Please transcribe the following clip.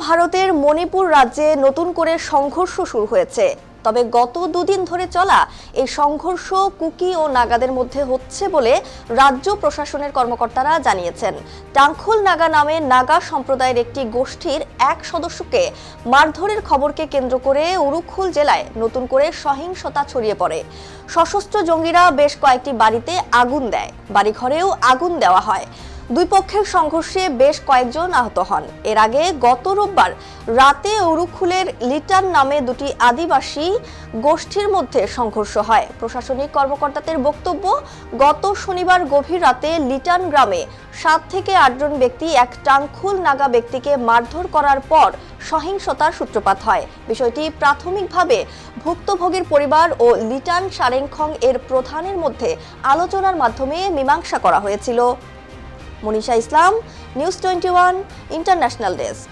ভারতের মণিপুর রাজ্যে নতুন করে সংঘর্ষ শুরু হয়েছে। তবে গত দুদিন ধরে চলা এই সংঘর্ষ কুকি ও নাগাদের মধ্যে হচ্ছে বলে রাজ্য প্রশাসনের কর্মকর্তারা জানিয়েছেন। টাংখুল নাগা নামে নাগা সম্প্রদায়ের একটি গোষ্ঠীর এক সদস্যকে মারধরের খবরকে কেন্দ্র করে উরুখুল জেলায় নতুন করে সহিংসতা ছড়িয়ে পড়ে। সশস্ত্র জঙ্গিরা বেশ কয়েকটি বাড়িতে আগুন দেয়, বাড়িঘরেও আগুন দেওয়া হয়। দুই পক্ষের সংঘর্ষে বেশ কয়েকজন আহত হন। এর আগে গত রোববার রাতে উরুখুলের লিটান নামে দুটি আদিবাসী গোষ্ঠীর মধ্যে সংঘর্ষ হয়। প্রশাসনিক কর্মকর্তাদের বক্তব্য, গত শনিবার গভীর রাতে লিটান গ্রামে 7 থেকে 8 জন ব্যক্তি এক টাংখুল নাগা ব্যক্তিকে মারধর করার পর সহিংসতার সূত্রপাত হয়। বিষয়টি প্রাথমিকভাবে ভুক্তভোগীর পরিবার ও লিটান সারেংখং এর প্রধানের মধ্যে আলোচনার মাধ্যমে মীমাংসা করা হয়েছিল। মনীষা ইসলাম, নিউজ 21 ইন্টারন্যাশনাল ডেস্ক।